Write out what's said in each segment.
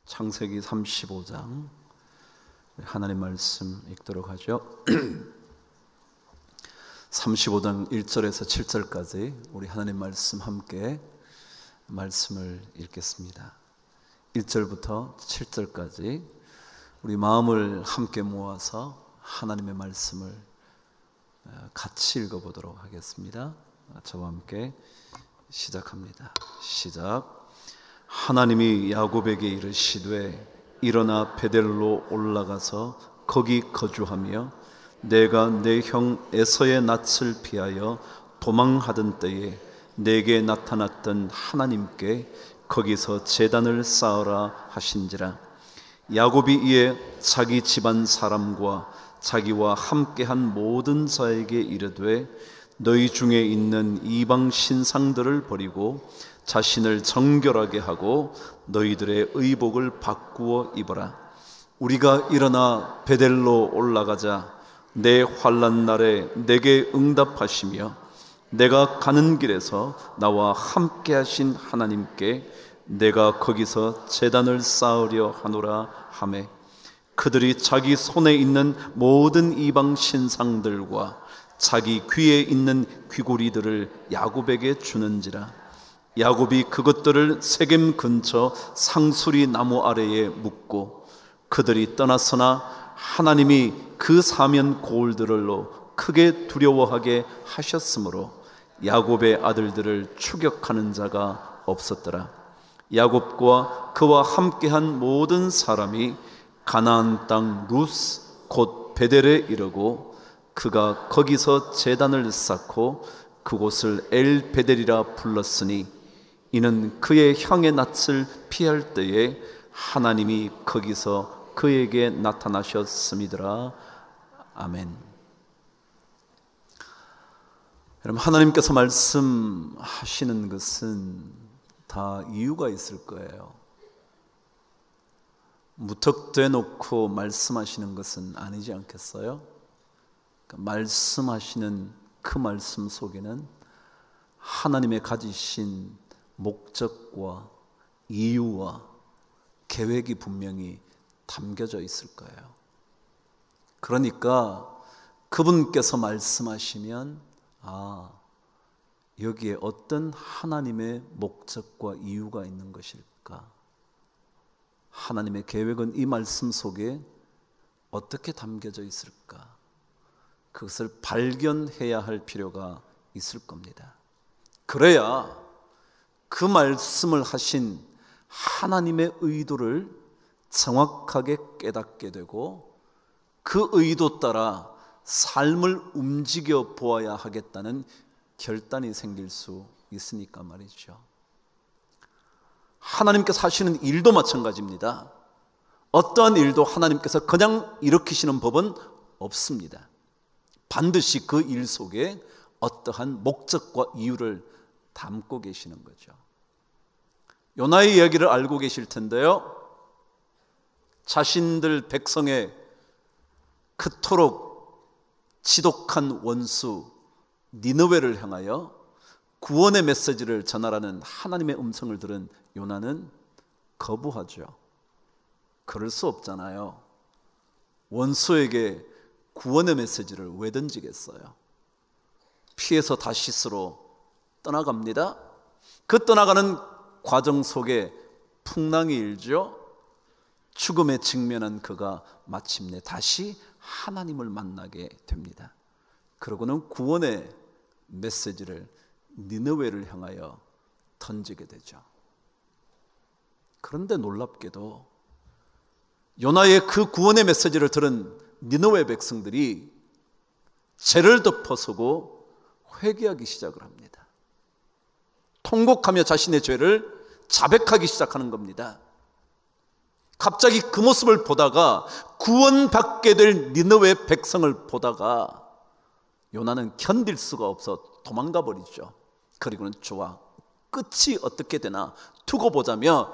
창세기 35장 하나님 말씀 읽도록 하죠. 35장 1절에서 7절까지 우리 하나님 말씀 함께 말씀을 읽겠습니다. 1절부터 7절까지 우리 마음을 함께 모아서 하나님의 말씀을 같이 읽어보도록 하겠습니다. 저와 함께 시작합니다. 시작. 하나님이 야곱에게 이르시되 일어나 베델로 올라가서 거기 거주하며 내가 내 형 에서의 낯을 피하여 도망하던 때에 내게 나타났던 하나님께 거기서 제단을 쌓으라 하신지라. 야곱이 이에 자기 집안 사람과 자기와 함께한 모든 자에게 이르되 너희 중에 있는 이방 신상들을 버리고 자신을 정결하게 하고 너희들의 의복을 바꾸어 입어라. 우리가 일어나 베델로 올라가자. 내 환난 날에 내게 응답하시며 내가 가는 길에서 나와 함께 하신 하나님께 내가 거기서 제단을 쌓으려 하노라 하매 그들이 자기 손에 있는 모든 이방 신상들과 자기 귀에 있는 귀고리들을 야곱에게 주는지라. 야곱이 그것들을 세겜 근처 상수리 나무 아래에 묻고 그들이 떠났으나 하나님이 그 사면 고울들로 크게 두려워하게 하셨으므로 야곱의 아들들을 추격하는 자가 없었더라. 야곱과 그와 함께한 모든 사람이 가나안 땅 루스 곧 베델에 이르고 그가 거기서 제단을 쌓고 그곳을 엘 베델이라 불렀으니 이는 그의 형의 낯을 피할 때에 하나님이 거기서 그에게 나타나셨음이더라. 아멘. 여러분, 하나님께서 말씀하시는 것은 다 이유가 있을 거예요. 무턱대 놓고 말씀하시는 것은 아니지 않겠어요? 말씀하시는 그 말씀 속에는 하나님의 가지신 목적과 이유와 계획이 분명히 담겨져 있을 거예요. 그러니까 그분께서 말씀하시면 여기에 어떤 하나님의 목적과 이유가 있는 것일까? 하나님의 계획은 이 말씀 속에 어떻게 담겨져 있을까? 그것을 발견해야 할 필요가 있을 겁니다. 그래야 그 말씀을 하신 하나님의 의도를 정확하게 깨닫게 되고 그 의도 따라 삶을 움직여 보아야 하겠다는 결단이 생길 수 있으니까 말이죠. 하나님께서 하시는 일도 마찬가지입니다. 어떠한 일도 하나님께서 그냥 일으키시는 법은 없습니다. 반드시 그 일 속에 어떠한 목적과 이유를 담고 계시는 거죠. 요나의 이야기를 알고 계실 텐데요, 자신들 백성의 그토록 지독한 원수 니느웨를 향하여 구원의 메시지를 전하라는 하나님의 음성을 들은 요나는 거부하죠. 그럴 수 없잖아요. 원수에게 구원의 메시지를 왜 던지겠어요? 피해서 다시스로 떠나갑니다. 그 떠나가는 과정 속에 풍랑이 일죠. 죽음에 직면한 그가 마침내 다시 하나님을 만나게 됩니다. 그러고는 구원의 메시지를 니느웨를 향하여 던지게 되죠. 그런데 놀랍게도 요나의 그 구원의 메시지를 들은 니느웨 백성들이 죄를 덮어서고 회개하기 시작을 합니다. 통곡하며 자신의 죄를 자백하기 시작하는 겁니다. 갑자기 그 모습을 보다가 구원받게 될 니느웨 백성을 보다가 요나는 견딜 수가 없어 도망가 버리죠. 그리고는 좋아, 끝이 어떻게 되나 두고 보자며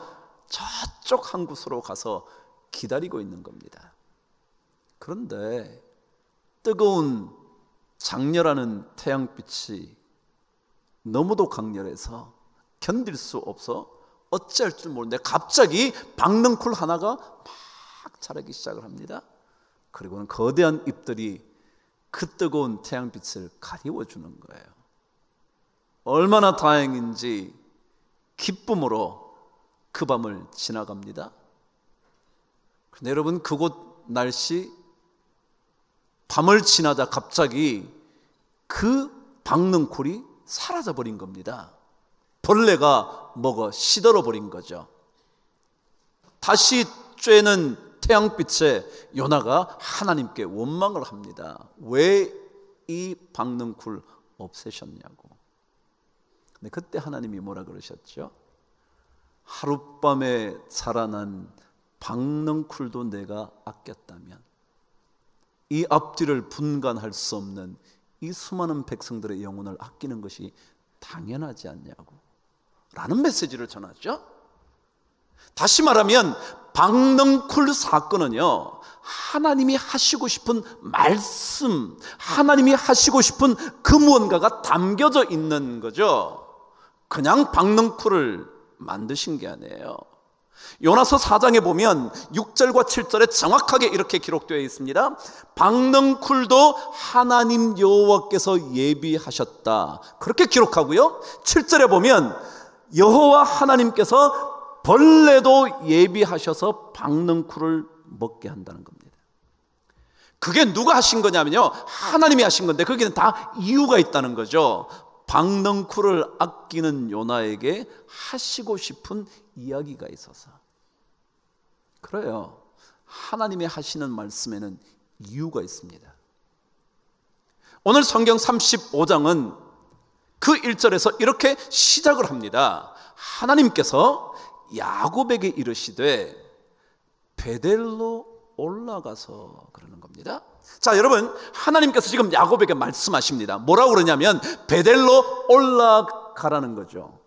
저쪽 한 곳으로 가서 기다리고 있는 겁니다. 그런데 뜨거운 장렬하는 태양빛이 너무도 강렬해서 견딜 수 없어 어찌할 줄 모르는데 갑자기 박넝쿨 하나가 막 자라기 시작을 합니다. 그리고는 거대한 잎들이 그 뜨거운 태양빛을 가리워주는 거예요. 얼마나 다행인지 기쁨으로 그 밤을 지나갑니다. 근데 여러분, 그곳 날씨, 밤을 지나다 갑자기 그 박넝쿨이 사라져버린 겁니다. 벌레가 먹어 시들어 버린 거죠. 다시 쬐는 태양빛에 요나가 하나님께 원망을 합니다. 왜 이 박넝쿨 없애셨냐고. 근데 그때 하나님이 뭐라 그러셨죠? 하룻밤에 자라난 박넝쿨도 내가 아꼈다면 이 앞뒤를 분간할 수 없는 이 수많은 백성들의 영혼을 아끼는 것이 당연하지 않냐고 라는 메시지를 전하죠. 다시 말하면 박넝쿨 사건은요, 하나님이 하시고 싶은 말씀, 하나님이 하시고 싶은 그 무언가가 담겨져 있는 거죠. 그냥 박넝쿨을 만드신 게 아니에요. 요나서 4장에 보면 6절과 7절에 정확하게 이렇게 기록되어 있습니다. 박넝쿨도 하나님 여호와께서 예비하셨다, 그렇게 기록하고요, 7절에 보면 여호와 하나님께서 벌레도 예비하셔서 박넝쿨을 먹게 한다는 겁니다. 그게 누가 하신 거냐면요, 하나님이 하신 건데 거기는 다 이유가 있다는 거죠. 박넝쿨을 아끼는 요나에게 하시고 싶은 이야기가 있어서. 그래요, 하나님이 하시는 말씀에는 이유가 있습니다. 오늘 성경 35장은 그 1절에서 이렇게 시작을 합니다. 하나님께서 야곱에게 이르시되 베델로 올라가서, 그러는 겁니다. 자, 여러분, 하나님께서 지금 야곱에게 말씀하십니다. 뭐라고 그러냐면 베델로 올라가라는 거죠.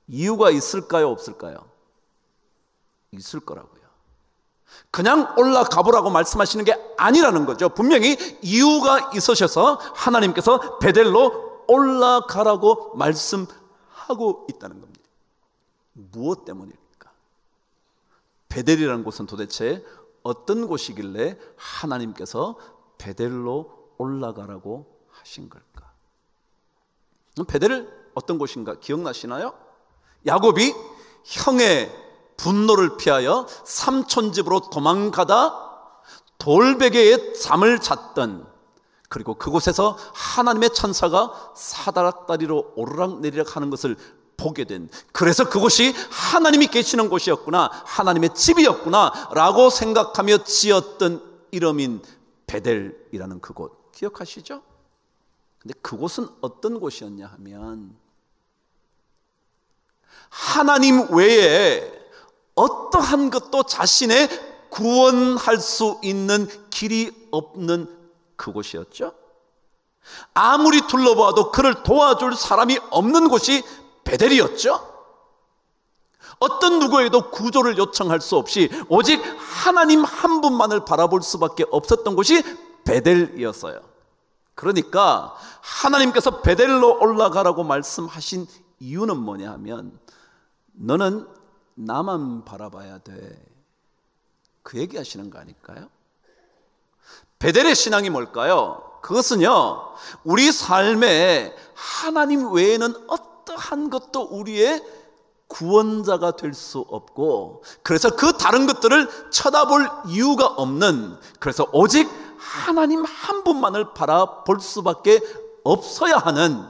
이유가 있을까요, 없을까요? 있을 거라고요. 그냥 올라가 보라고 말씀하시는 게 아니라는 거죠. 분명히 이유가 있으셔서 하나님께서 베델로 올라가라고 말씀하고 있다는 겁니다. 무엇 때문일까? 베델이라는 곳은 도대체 어떤 곳이길래 하나님께서 베델로 올라가라고 하신 걸까? 베델 어떤 곳인가 기억나시나요? 야곱이 형의 분노를 피하여 삼촌 집으로 도망가다 돌베개에 잠을 잤던, 그리고 그곳에서 하나님의 천사가 사다락다리로 오르락내리락 하는 것을 보게 된, 그래서 그곳이 하나님이 계시는 곳이었구나, 하나님의 집이었구나 라고 생각하며 지었던 이름인 베델이라는 그곳 기억하시죠? 근데 그곳은 어떤 곳이었냐 하면 하나님 외에 어떠한 것도 자신의 구원할 수 있는 길이 없는 그곳이었죠. 아무리 둘러봐도 그를 도와줄 사람이 없는 곳이 베델이었죠. 어떤 누구에도 구조를 요청할 수 없이 오직 하나님 한 분만을 바라볼 수밖에 없었던 곳이 베델이었어요. 그러니까 하나님께서 베델로 올라가라고 말씀하신 이유는 뭐냐 하면 너는 나만 바라봐야 돼, 그 얘기 하시는 거 아닐까요? 베델의 신앙이 뭘까요? 그것은요, 우리 삶에 하나님 외에는 어떠한 것도 우리의 구원자가 될 수 없고, 그래서 그 다른 것들을 쳐다볼 이유가 없는, 그래서 오직 하나님 한 분만을 바라볼 수밖에 없어야 하는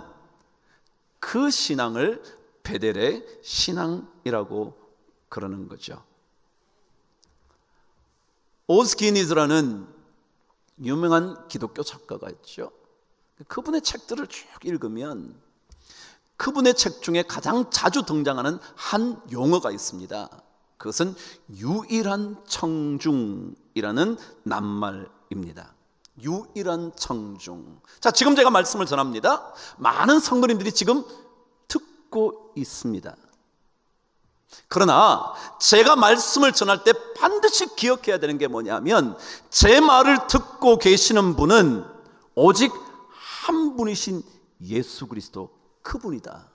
그 신앙을 베델의 신앙이라고 그러는 거죠. 오스기니즈라는 유명한 기독교 작가가 있죠. 그분의 책들을 쭉 읽으면 그분의 책 중에 가장 자주 등장하는 한 용어가 있습니다. 그것은 유일한 청중이라는 낱말입니다. 유일한 청중. 자, 지금 제가 말씀을 전합니다. 많은 성도님들이 지금 듣고 있습니다. 그러나 제가 말씀을 전할 때 반드시 기억해야 되는 게 뭐냐면 제 말을 듣고 계시는 분은 오직 한 분이신 예수 그리스도 그분이다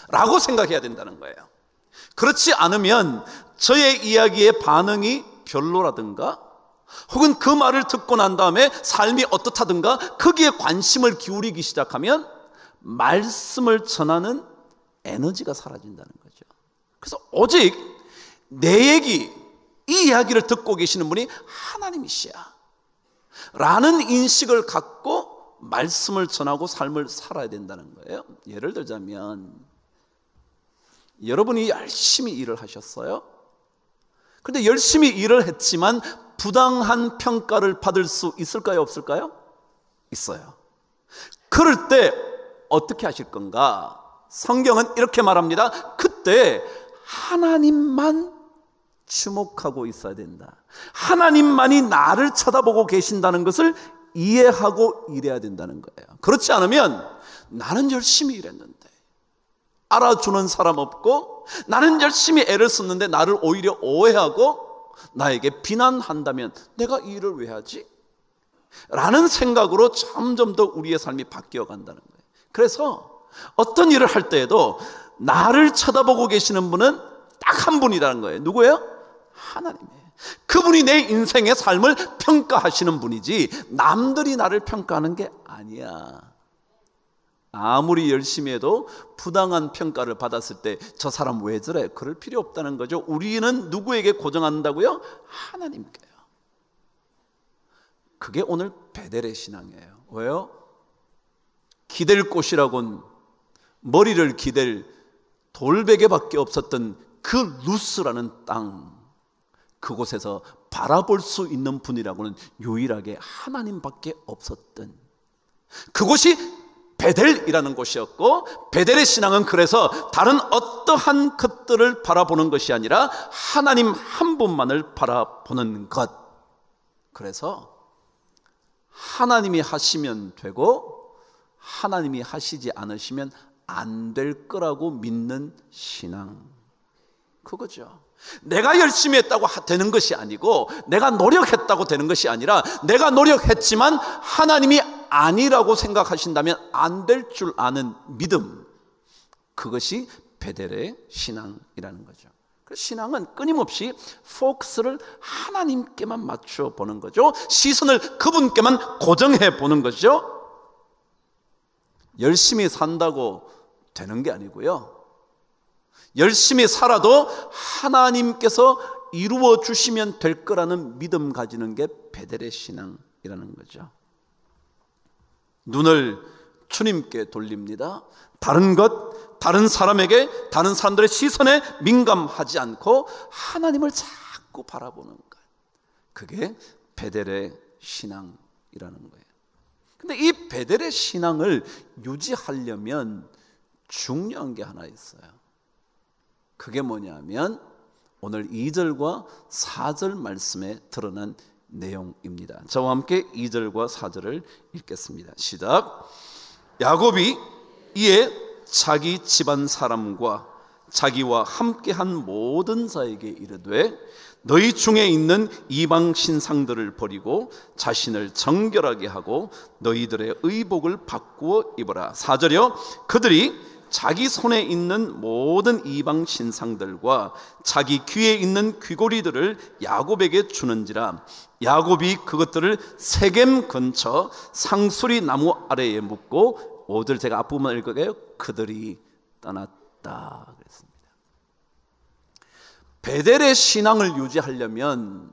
라고 생각해야 된다는 거예요. 그렇지 않으면 저의 이야기의 반응이 별로라든가 혹은 그 말을 듣고 난 다음에 삶이 어떻다든가 거기에 관심을 기울이기 시작하면 말씀을 전하는 에너지가 사라진다는 거죠. 그래서 오직 내 얘기, 이 이야기를 듣고 계시는 분이 하나님이시야 라는 인식을 갖고 말씀을 전하고 삶을 살아야 된다는 거예요. 예를 들자면 여러분이 열심히 일을 하셨어요. 그런데 열심히 일을 했지만 부당한 평가를 받을 수 있을까요? 없을까요? 있어요. 그럴 때 어떻게 하실 건가? 성경은 이렇게 말합니다. 그때 하나님만 주목하고 있어야 된다. 하나님만이 나를 쳐다보고 계신다는 것을 이해하고 일해야 된다는 거예요. 그렇지 않으면 나는 열심히 일했는데 알아주는 사람 없고, 나는 열심히 애를 썼는데 나를 오히려 오해하고 나에게 비난한다면 내가 이 일을 왜 하지? 라는 생각으로 점점 더 우리의 삶이 바뀌어 간다는 거예요. 그래서 어떤 일을 할 때에도 나를 쳐다보고 계시는 분은 딱 한 분이라는 거예요. 누구예요? 하나님이에요. 그분이 내 인생의 삶을 평가하시는 분이지 남들이 나를 평가하는 게 아니야. 아무리 열심히 해도 부당한 평가를 받았을 때 저 사람 왜 저래? 그럴 필요 없다는 거죠. 우리는 누구에게 고정한다고요? 하나님께요. 그게 오늘 베델의 신앙이에요. 왜요? 기댈 곳이라곤 머리를 기댈 돌베개밖에 없었던 그 루스라는 땅, 그곳에서 바라볼 수 있는 분이라고는 유일하게 하나님밖에 없었던 그곳이 베델이라는 곳이었고, 베델의 신앙은 그래서 다른 어떠한 것들을 바라보는 것이 아니라 하나님 한 분만을 바라보는 것. 그래서 하나님이 하시면 되고 하나님이 하시지 않으시면 안 될 거라고 믿는 신앙, 그거죠. 내가 열심히 했다고 되는 것이 아니고, 내가 노력했다고 되는 것이 아니라, 내가 노력했지만 하나님이 아니라고 생각하신다면 안 될 줄 아는 믿음, 그것이 베델의 신앙이라는 거죠. 그래서 신앙은 끊임없이 포커스를 하나님께만 맞춰 보는 거죠. 시선을 그분께만 고정해 보는 거죠. 열심히 산다고 되는 게 아니고요, 열심히 살아도 하나님께서 이루어 주시면 될 거라는 믿음 가지는 게 베델의 신앙이라는 거죠. 눈을 주님께 돌립니다. 다른 것, 다른 사람에게, 다른 사람들의 시선에 민감하지 않고 하나님을 자꾸 바라보는 것, 그게 베델의 신앙이라는 거예요. 근데 이 베델의 신앙을 유지하려면 중요한 게 하나 있어요. 그게 뭐냐면 오늘 2절과 4절 말씀에 드러난 내용입니다. 저와 함께 2절과 4절을 읽겠습니다. 시작. 야곱이 이에 자기 집안 사람과 자기와 함께한 모든 자에게 이르되 너희 중에 있는 이방 신상들을 버리고 자신을 정결하게 하고 너희들의 의복을 바꾸어 입어라. 4절이요. 그들이 자기 손에 있는 모든 이방 신상들과 자기 귀에 있는 귀고리들을 야곱에게 주는지라. 야곱이 그것들을 세겜 근처 상수리 나무 아래에 묻고, 5절 제가 앞부분만 읽을게요. 그들이 떠났다 그랬습니다. 베델의 신앙을 유지하려면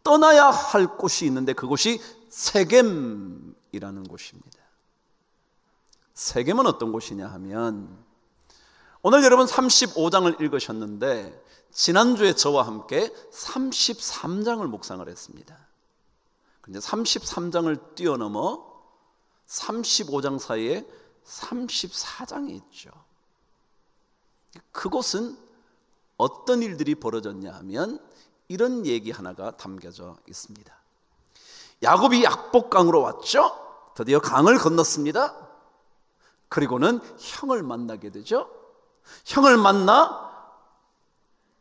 떠나야 할 곳이 있는데 그곳이 세겜이라는 곳입니다. 세겜은 어떤 곳이냐 하면, 오늘 여러분 35장을 읽으셨는데 지난주에 저와 함께 33장을 묵상을 했습니다. 근데 33장을 뛰어넘어 35장 사이에 34장이 있죠. 그곳은 어떤 일들이 벌어졌냐 하면 이런 얘기 하나가 담겨져 있습니다. 야곱이 약복강으로 왔죠. 드디어 강을 건넜습니다. 그리고는 형을 만나게 되죠. 형을 만나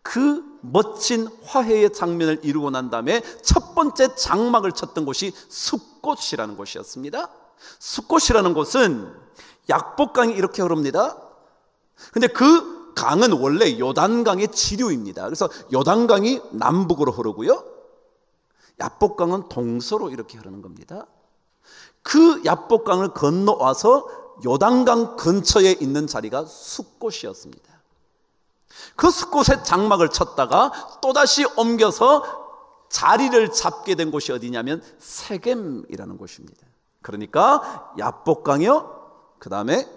그 멋진 화해의 장면을 이루고 난 다음에 첫 번째 장막을 쳤던 곳이 숫꽃이라는 곳이었습니다. 숫꽃이라는 곳은 약복강이 이렇게 흐릅니다. 근데 그 강은 원래 요단강의 지류입니다. 그래서 요단강이 남북으로 흐르고요, 약복강은 동서로 이렇게 흐르는 겁니다. 그 약복강을 건너와서 요단강 근처에 있는 자리가 숫꽃이었습니다. 그 숫꽃에 장막을 쳤다가 또다시 옮겨서 자리를 잡게 된 곳이 어디냐면 세겜이라는 곳입니다. 그러니까 약복강이요, 그 다음에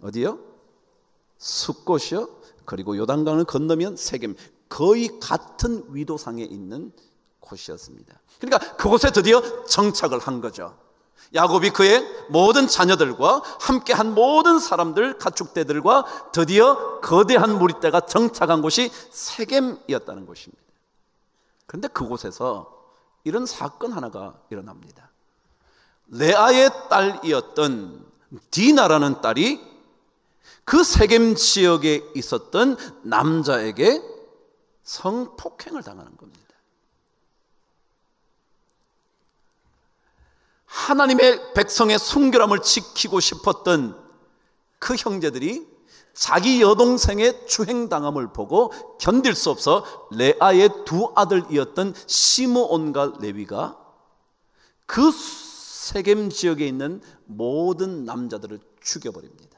어디요? 숫꽃이요, 그리고 요단강을 건너면 세겜, 거의 같은 위도상에 있는 곳이었습니다. 그러니까 그곳에 드디어 정착을 한 거죠. 야곱이 그의 모든 자녀들과 함께한 모든 사람들, 가축대들과 드디어 거대한 무리떼가 정착한 곳이 세겜이었다는 것입니다. 그런데 그곳에서 이런 사건 하나가 일어납니다. 레아의 딸이었던 디나라는 딸이 그 세겜 지역에 있었던 남자에게 성폭행을 당하는 겁니다. 하나님의 백성의 순결함을 지키고 싶었던 그 형제들이 자기 여동생의 추행당함을 보고 견딜 수 없어 레아의 두 아들이었던 시므온과 레위가 그 세겜 지역에 있는 모든 남자들을 죽여버립니다.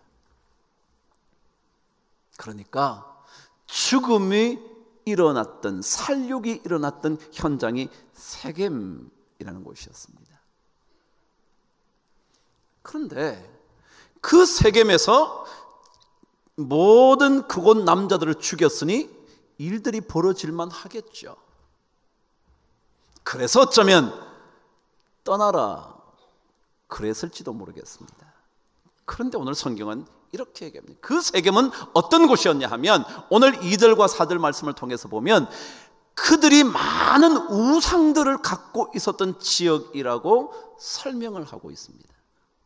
그러니까 죽음이 일어났던, 살육이 일어났던 현장이 세겜이라는 곳이었습니다. 그런데 그 세겜에서 모든 그곳 남자들을 죽였으니 일들이 벌어질만 하겠죠. 그래서 어쩌면 떠나라 그랬을지도 모르겠습니다. 그런데 오늘 성경은 이렇게 얘기합니다. 그 세겜은 어떤 곳이었냐 하면 오늘 2절과 4절 말씀을 통해서 보면 그들이 많은 우상들을 갖고 있었던 지역이라고 설명을 하고 있습니다.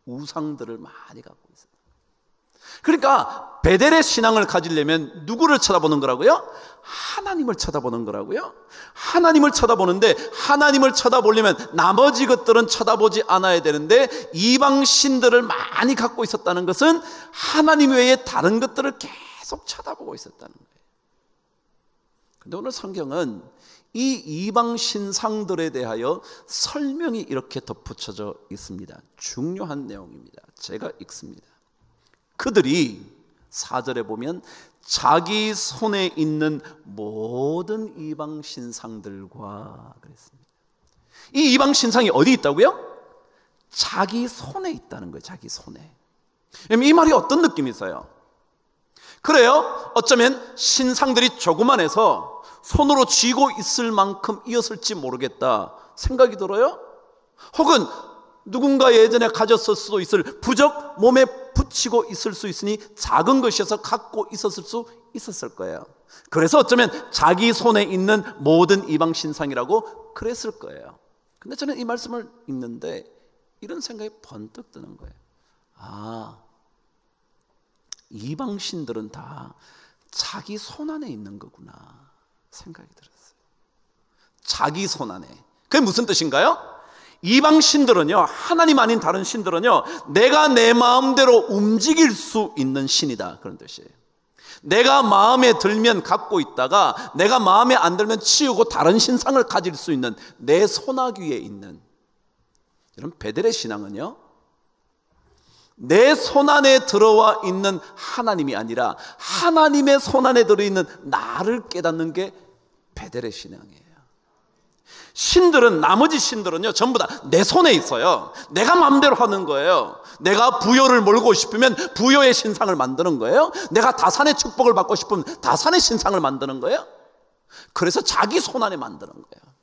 우상들을 많이 갖고 있어요. 그러니까 베델의 신앙을 가지려면 누구를 쳐다보는 거라고요? 하나님을 쳐다보는 거라고요. 하나님을 쳐다보는데, 하나님을 쳐다보려면 나머지 것들은 쳐다보지 않아야 되는데 이방 신들을 많이 갖고 있었다는 것은 하나님 외에 다른 것들을 계속 쳐다보고 있었다는 거예요. 그런데 오늘 성경은 이 이방 신상들에 대하여 설명이 이렇게 덧붙여져 있습니다. 중요한 내용입니다. 제가 읽습니다. 그들이 4절에 보면 자기 손에 있는 모든 이방 신상들과 그랬습니다. 이 이방 신상이 어디 있다고요? 자기 손에 있다는 거예요. 자기 손에. 이 말이 어떤 느낌이 있어요? 그래요, 어쩌면 신상들이 조그만해서 손으로 쥐고 있을 만큼 이었을지 모르겠다 생각이 들어요. 혹은 누군가 예전에 가졌을 수도 있을, 부적 몸에 붙이고 있을 수 있으니 작은 것이어서 갖고 있었을 수 있었을 거예요. 그래서 어쩌면 자기 손에 있는 모든 이방 신상이라고 그랬을 거예요. 근데 저는 이 말씀을 읽는데 이런 생각이 번뜩 드는 거예요. 아, 이방 신들은 다 자기 손 안에 있는 거구나 생각이 들었어요. 자기 손 안에. 그게 무슨 뜻인가요? 이방 신들은요, 하나님 아닌 다른 신들은요, 내가 내 마음대로 움직일 수 있는 신이다, 그런 뜻이에요. 내가 마음에 들면 갖고 있다가 내가 마음에 안 들면 치우고 다른 신상을 가질 수 있는 내 손아귀에 있는. 여러분, 베델의 신앙은요, 내 손 안에 들어와 있는 하나님이 아니라 하나님의 손 안에 들어있는 나를 깨닫는 게 베델의 신앙이에요. 신들은, 나머지 신들은요, 전부 다 내 손에 있어요. 내가 마음대로 하는 거예요. 내가 부여를 몰고 싶으면 부여의 신상을 만드는 거예요. 내가 다산의 축복을 받고 싶으면 다산의 신상을 만드는 거예요. 그래서 자기 손 안에 만드는 거예요.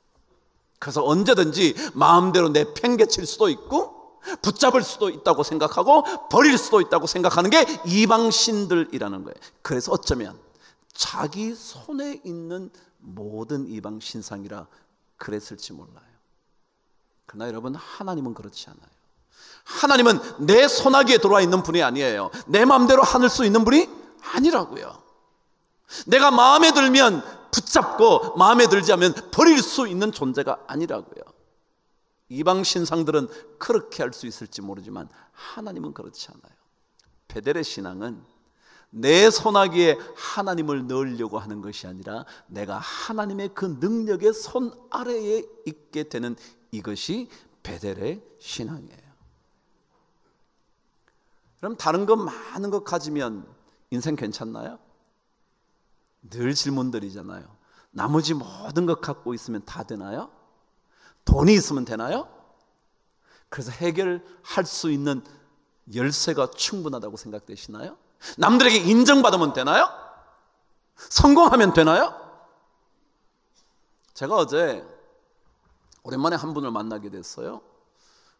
그래서 언제든지 마음대로 내팽개칠 수도 있고 붙잡을 수도 있다고 생각하고 버릴 수도 있다고 생각하는 게 이방 신들이라는 거예요. 그래서 어쩌면 자기 손에 있는 모든 이방 신상이라 그랬을지 몰라요. 그러나 여러분, 하나님은 그렇지 않아요. 하나님은 내 손아귀에 들어와 있는 분이 아니에요. 내 마음대로 하늘 수 있는 분이 아니라고요. 내가 마음에 들면 붙잡고 마음에 들지 않으면 버릴 수 있는 존재가 아니라고요. 이방 신상들은 그렇게 할 수 있을지 모르지만 하나님은 그렇지 않아요. 베델의 신앙은 내 손아귀에 하나님을 넣으려고 하는 것이 아니라 내가 하나님의 그 능력의 손 아래에 있게 되는 이것이 베델의 신앙이에요. 그럼 다른 것 많은 것 가지면 인생 괜찮나요? 늘 질문들이잖아요. 나머지 모든 것 갖고 있으면 다 되나요? 돈이 있으면 되나요? 그래서 해결할 수 있는 열쇠가 충분하다고 생각되시나요? 남들에게 인정받으면 되나요? 성공하면 되나요? 제가 어제 오랜만에 한 분을 만나게 됐어요.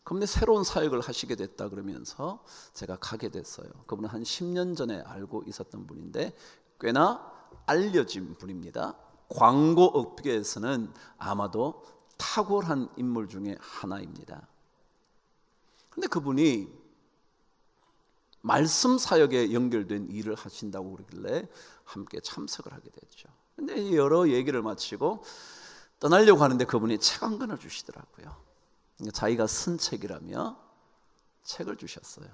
그분이 새로운 사역을 하시게 됐다 그러면서 제가 가게 됐어요. 그분은 한 10년 전에 알고 있었던 분인데 꽤나 알려진 분입니다. 광고 업계에서는 아마도 탁월한 인물 중에 하나입니다. 그런데 그분이 말씀 사역에 연결된 일을 하신다고 그러길래 함께 참석을 하게 됐죠. 그런데 여러 얘기를 마치고 떠나려고 하는데 그분이 책 한 권을 주시더라고요. 자기가 쓴 책이라며 책을 주셨어요.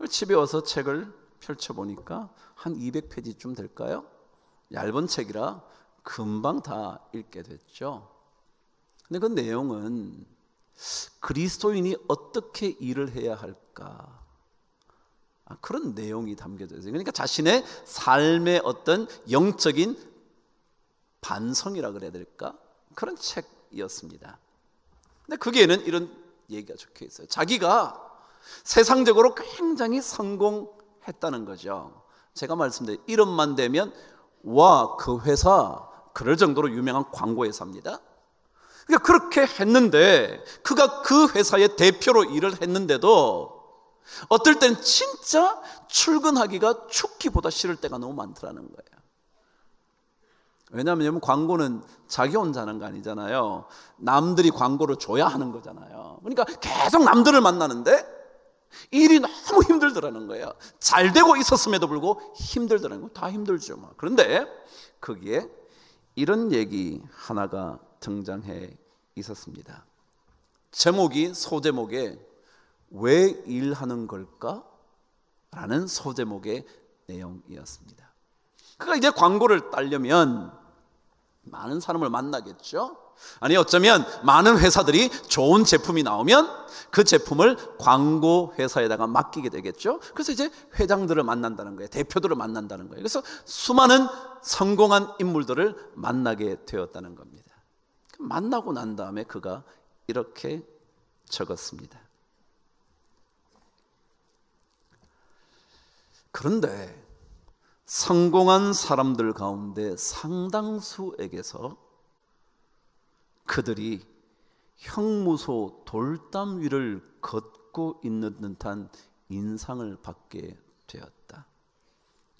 집에 와서 책을 펼쳐보니까 한 200페이지쯤 될까요? 얇은 책이라 금방 다 읽게 됐죠. 근데 그 내용은 그리스도인이 어떻게 일을 해야 할까, 그런 내용이 담겨져 있어요. 그러니까 자신의 삶의 어떤 영적인 반성이라 그래야 될까? 그런 책이었습니다. 근데 거기에는 이런 얘기가 적혀 있어요. 자기가 세상적으로 굉장히 성공했다는 거죠. 제가 말씀드린 이름만 되면 와, 그 회사 그럴 정도로 유명한 광고 회사입니다. 그러니까 그렇게 했는데 그가 그 회사의 대표로 일을 했는데도 어떨 때는 진짜 출근하기가 죽기보다 싫을 때가 너무 많더라는 거예요. 왜냐하면 광고는 자기 혼자 하는 거 아니잖아요. 남들이 광고를 줘야 하는 거잖아요. 그러니까 계속 남들을 만나는데 일이 너무 힘들더라는 거예요. 잘 되고 있었음에도 불구하고 힘들더라는 거예요. 다 힘들죠. 그런데 거기에 이런 얘기 하나가 등장해 있었습니다. 제목이 소제목에 왜 일하는 걸까? 라는 소제목의 내용이었습니다. 그가 이제 광고를 따려면 많은 사람을 만나겠죠. 아니 어쩌면 많은 회사들이 좋은 제품이 나오면 그 제품을 광고 회사에다가 맡기게 되겠죠. 그래서 이제 회장들을 만난다는 거예요. 대표들을 만난다는 거예요. 그래서 수많은 성공한 인물들을 만나게 되었다는 겁니다. 만나고 난 다음에 그가 이렇게 적었습니다. 그런데 성공한 사람들 가운데 상당수에게서 그들이 형무소 돌담 위를 걷고 있는 듯한 인상을 받게 되었다.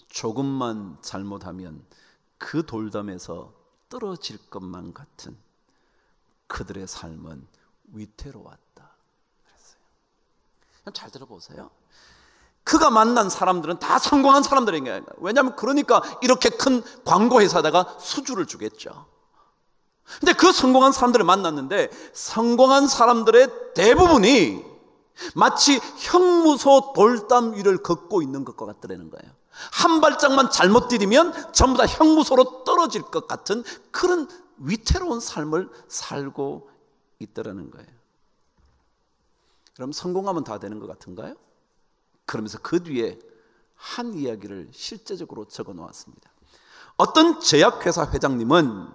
조금만 잘못하면 그 돌담에서 떨어질 것만 같은 그들의 삶은 위태로웠다. 그랬어요. 잘 들어보세요. 그가 만난 사람들은 다 성공한 사람들인 거예요. 왜냐하면 그러니까 이렇게 큰 광고 회사에다가 수주를 주겠죠. 근데 그 성공한 사람들을 만났는데 성공한 사람들의 대부분이 마치 형무소 돌담 위를 걷고 있는 것과 같더라는 거예요. 한 발짝만 잘못 디디면 전부 다 형무소로 떨어질 것 같은 그런 위태로운 삶을 살고 있더라는 거예요. 그럼 성공하면 다 되는 것 같은가요? 그러면서 그 뒤에 한 이야기를 실제적으로 적어 놓았습니다. 어떤 제약회사 회장님은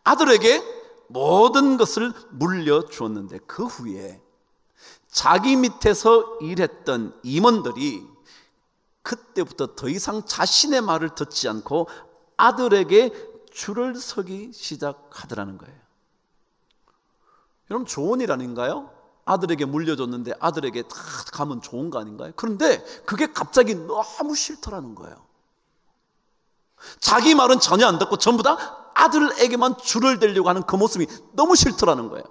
아들에게 모든 것을 물려주었는데 그 후에 자기 밑에서 일했던 임원들이 그때부터 더 이상 자신의 말을 듣지 않고 아들에게 줄을 서기 시작하더라는 거예요. 여러분 좋은 일 아닌가요? 아들에게 물려줬는데 아들에게 다 가면 좋은 거 아닌가요? 그런데 그게 갑자기 너무 싫더라는 거예요. 자기 말은 전혀 안 듣고 전부 다 아들에게만 줄을 대려고 하는 그 모습이 너무 싫더라는 거예요.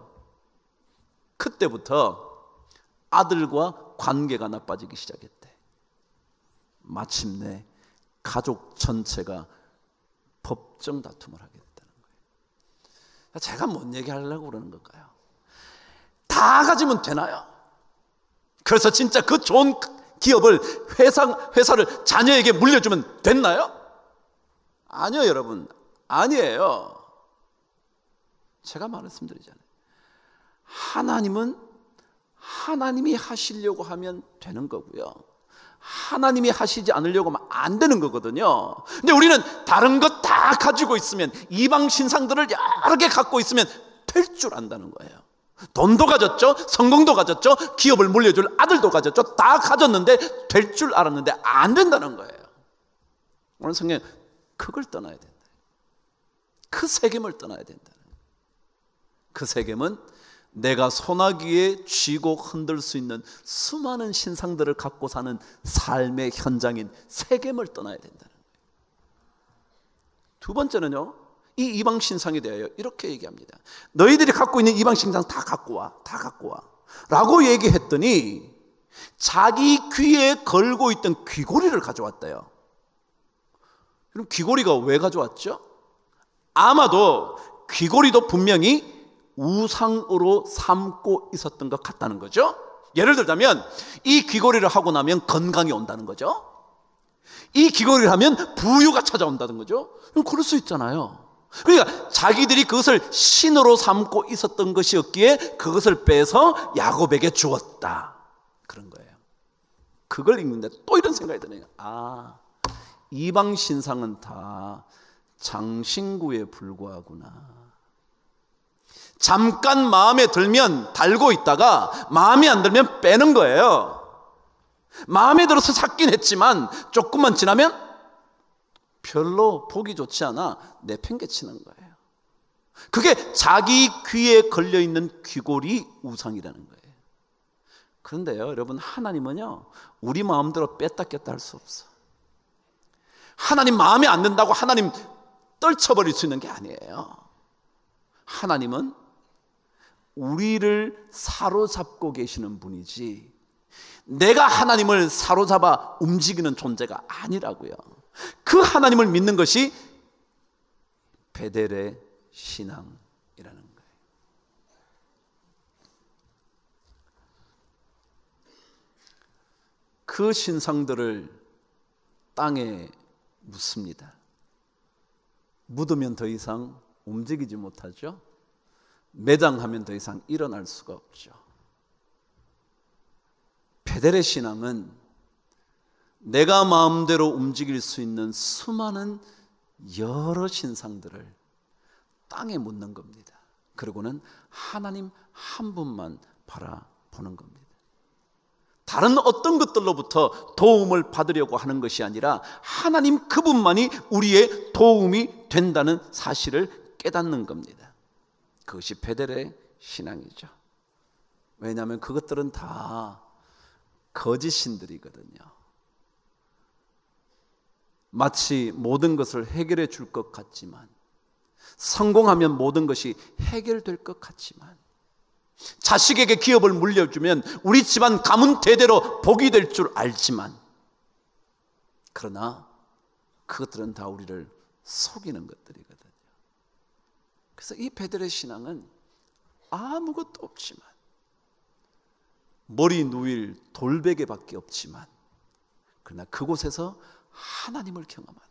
그때부터 아들과 관계가 나빠지기 시작했대. 마침내 가족 전체가 법정 다툼을 하게 됐다는 거예요. 제가 뭔 얘기하려고 그러는 걸까요? 다 가지면 되나요? 그래서 진짜 그 좋은 기업을 회사를 자녀에게 물려주면 됐나요? 아니요, 여러분. 아니에요. 제가 말씀드리잖아요. 하나님은 하나님이 하시려고 하면 되는 거고요, 하나님이 하시지 않으려고 하면 안 되는 거거든요. 근데 우리는 다른 것 다 가지고 있으면, 이방 신상들을 여러 개 갖고 있으면 될 줄 안다는 거예요. 돈도 가졌죠, 성공도 가졌죠, 기업을 물려줄 아들도 가졌죠. 다 가졌는데 될 줄 알았는데 안 된다는 거예요. 오늘 성경 그걸 떠나야 된다. 그 세겜을 떠나야 된다. 그 세겜은 내가 소나기에 쥐고 흔들 수 있는 수많은 신상들을 갖고 사는 삶의 현장인 세겜을 떠나야 된다는 거예요. 두 번째는요, 이 이방 신상에 대하여 이렇게 얘기합니다. 너희들이 갖고 있는 이방 신상 다 갖고 와, 다 갖고 와 라고 얘기했더니 자기 귀에 걸고 있던 귀고리를 가져왔대요. 그럼 귀고리가 왜 가져왔죠? 아마도 귀고리도 분명히 우상으로 삼고 있었던 것 같다는 거죠. 예를 들자면 이 귀고리를 하고 나면 건강이 온다는 거죠. 이 귀고리를 하면 부유가 찾아온다는 거죠. 그럴 수 있잖아요. 그러니까 자기들이 그것을 신으로 삼고 있었던 것이었기에 그것을 빼서 야곱에게 주었다, 그런 거예요. 그걸 읽는데 또 이런 생각이 드네요. 아, 이방 신상은 다 장신구에 불과하구나. 잠깐 마음에 들면 달고 있다가 마음에 안 들면 빼는 거예요. 마음에 들어서 샀긴 했지만 조금만 지나면 별로 보기 좋지 않아 내팽개치는 거예요. 그게 자기 귀에 걸려있는 귀골이 우상이라는 거예요. 그런데요, 여러분, 하나님은요 우리 마음대로 뺐다 꼈다 할 수 없어. 하나님 마음에 안 든다고 하나님 떨쳐버릴 수 있는 게 아니에요. 하나님은 우리를 사로잡고 계시는 분이지 내가 하나님을 사로잡아 움직이는 존재가 아니라고요. 그 하나님을 믿는 것이 베델의 신앙이라는 거예요. 그 신상들을 땅에 묻습니다. 묻으면 더 이상 움직이지 못하죠. 매장하면 더 이상 일어날 수가 없죠. 베델의 신앙은 내가 마음대로 움직일 수 있는 수많은 여러 신상들을 땅에 묻는 겁니다. 그리고는 하나님 한 분만 바라보는 겁니다. 다른 어떤 것들로부터 도움을 받으려고 하는 것이 아니라 하나님 그분만이 우리의 도움이 된다는 사실을 깨닫는 겁니다. 그것이 베델의 신앙이죠. 왜냐하면 그것들은 다 거짓 신들이거든요. 마치 모든 것을 해결해 줄 것 같지만, 성공하면 모든 것이 해결될 것 같지만, 자식에게 기업을 물려주면 우리 집안 가문 대대로 복이 될 줄 알지만, 그러나 그것들은 다 우리를 속이는 것들이거든요. 그래서 이 베델의 신앙은 아무것도 없지만, 머리 누일 돌베개밖에 없지만, 그러나 그곳에서 하나님을 경험하는 거예요.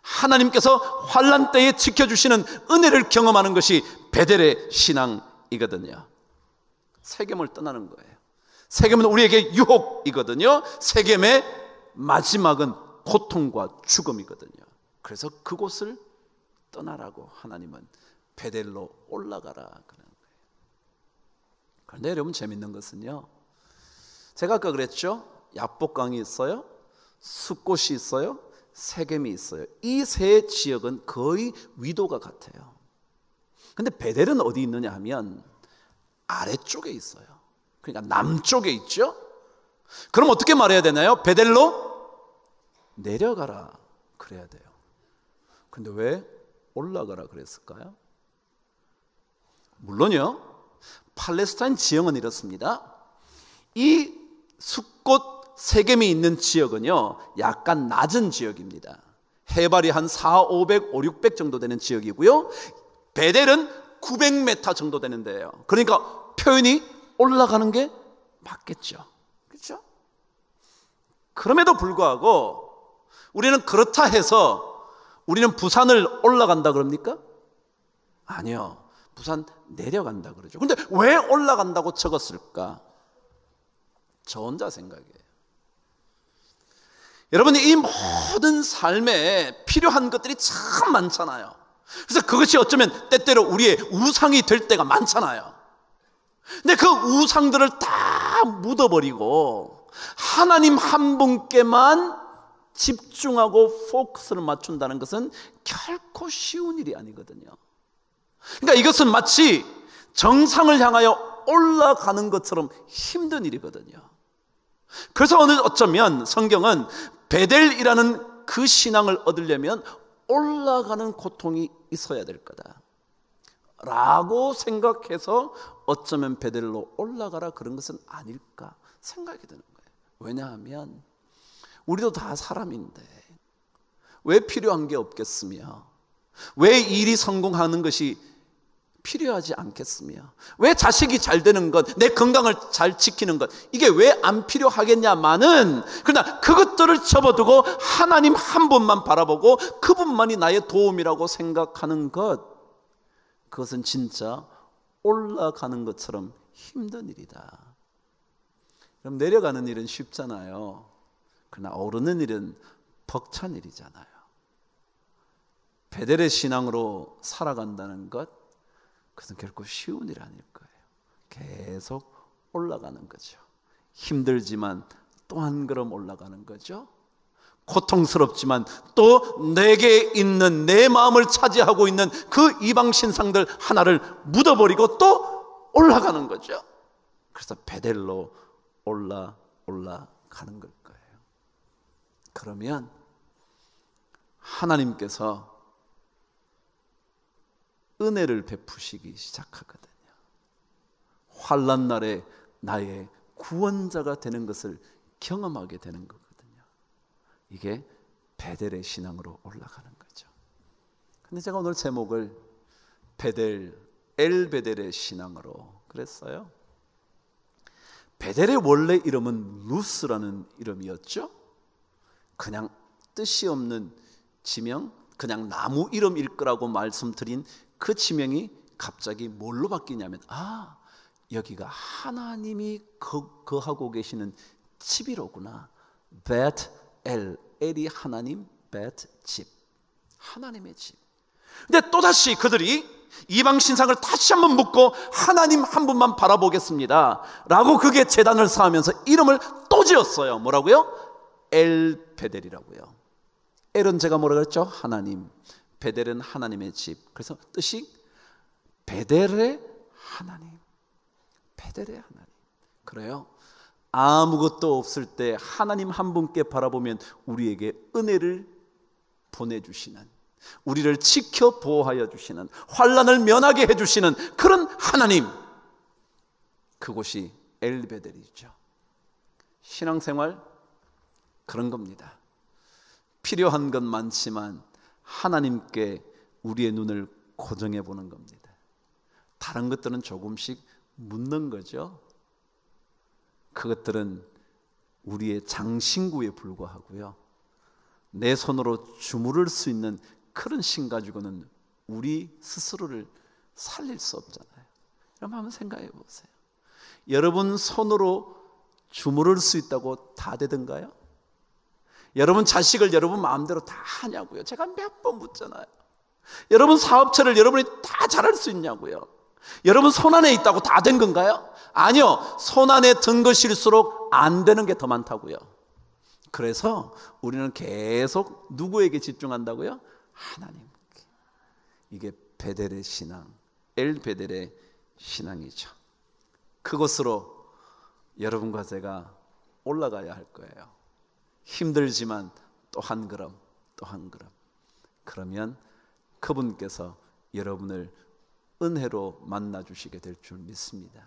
하나님께서 환난 때에 지켜주시는 은혜를 경험하는 것이 베델의 신앙이거든요. 세겜을 떠나는 거예요. 세겜은 우리에게 유혹이거든요. 세겜의 마지막은 고통과 죽음이거든요. 그래서 그곳을 떠나라고 하나님은 베델로 올라가라 그러는 거예요. 그런데 여러분, 재밌는 것은요, 제가 아까 그랬죠. 야복강이 있어요, 숫곳이 있어요, 세겜이 있어요. 이 세 지역은 거의 위도가 같아요. 근데 베델은 어디 있느냐 하면 아래쪽에 있어요. 그러니까 남쪽에 있죠. 그럼 어떻게 말해야 되나요? 베델로 내려가라 그래야 돼요. 근데 왜 올라가라 그랬을까요? 물론요, 팔레스타인 지형은 이렇습니다. 이 숫곳 세겜이 있는 지역은요 약간 낮은 지역입니다. 해발이 한 400, 500, 500, 600 정도 되는 지역이고요, 베델은 900m 정도 되는 데예요. 그러니까 표현이 올라가는 게 맞겠죠. 그렇죠? 그럼에도 불구하고 우리는 그렇다 해서 우리는 부산을 올라간다 그럽니까? 아니요. 부산 내려간다 그러죠. 그런데 왜 올라간다고 적었을까? 저 혼자 생각이에요. 여러분, 이 모든 삶에 필요한 것들이 참 많잖아요. 그래서 그것이 어쩌면 때때로 우리의 우상이 될 때가 많잖아요. 근데 그 우상들을 다 묻어버리고 하나님 한 분께만 집중하고 포커스를 맞춘다는 것은 결코 쉬운 일이 아니거든요. 그러니까 이것은 마치 정상을 향하여 올라가는 것처럼 힘든 일이거든요. 그래서 어쩌면 성경은 베델이라는 그 신앙을 얻으려면 올라가는 고통이 있어야 될 거다 라고 생각해서 어쩌면 베델로 올라가라 그런 것은 아닐까 생각이 드는 거예요. 왜냐하면 우리도 다 사람인데 왜 필요한 게 없겠으며, 왜 일이 성공하는 것이 필요하지 않겠으며, 왜 자식이 잘 되는 것, 내 건강을 잘 지키는 것, 이게 왜 안 필요하겠냐마는, 그러나 그것들을 접어두고 하나님 한 분만 바라보고 그분만이 나의 도움이라고 생각하는 것, 그것은 진짜 올라가는 것처럼 힘든 일이다. 그럼 내려가는 일은 쉽잖아요. 그러나 오르는 일은 벅찬 일이잖아요. 베델의 신앙으로 살아간다는 것, 그것은 결코 쉬운 일 아닐 거예요. 계속 올라가는 거죠. 힘들지만 또 한 걸음 올라가는 거죠. 고통스럽지만 또 내게 있는, 내 마음을 차지하고 있는 그 이방 신상들 하나를 묻어버리고 또 올라가는 거죠. 그래서 베델로 올라가는 걸 거예요. 그러면 하나님께서 은혜를 베푸시기 시작하거든요. 환난 날에 나의 구원자가 되는 것을 경험하게 되는 거거든요. 이게 베델의 신앙으로 올라가는 거죠. 근데 제가 오늘 제목을 베델, 엘베델의 신앙으로 그랬어요. 베델의 원래 이름은 루스라는 이름이었죠. 그냥 뜻이 없는 지명, 그냥 나무 이름일 거라고 말씀드린 그 지명이 갑자기 뭘로 바뀌냐면, 여기가 하나님이 거하고 계시는 집이로구나. 벳엘, 엘이 하나님, 벳 집, 하나님의 집. 근데 또다시 그들이 이방 신상을 다시 한번 묻고 하나님 한 분만 바라보겠습니다 라고 그게 제단을 쌓으면서 이름을 또 지었어요. 뭐라고요? 엘베델이라고요. 엘은 제가 뭐라 그랬죠? 하나님. 베델은 하나님의 집. 그래서 뜻이 베델의 하나님, 베델의 하나님. 그래요. 아무것도 없을 때 하나님 한 분께 바라보면 우리에게 은혜를 보내주시는, 우리를 지켜 보호하여 주시는, 환난을 면하게 해주시는 그런 하나님, 그곳이 엘베델이죠. 신앙생활 그런 겁니다. 필요한 건 많지만 하나님께 우리의 눈을 고정해 보는 겁니다. 다른 것들은 조금씩 묻는 거죠. 그것들은 우리의 장신구에 불과하고요. 내 손으로 주무를 수 있는 그런 신 가지고는 우리 스스로를 살릴 수 없잖아요. 여러분 한번 생각해 보세요. 여러분 손으로 주무를 수 있다고 다 되던가요? 여러분 자식을 여러분 마음대로 다 하냐고요? 제가 몇 번 묻잖아요. 여러분 사업체를 여러분이 다 잘할 수 있냐고요? 여러분 손안에 있다고 다 된 건가요? 아니요. 손안에 든 것일수록 안 되는 게 더 많다고요. 그래서 우리는 계속 누구에게 집중한다고요? 하나님께. 이게 베델의 신앙, 엘베델의 신앙이죠. 그곳으로 여러분과 제가 올라가야 할 거예요. 힘들지만 또 한 걸음, 또 한 걸음. 그러면 그분께서 여러분을 은혜로 만나주시게 될 줄 믿습니다.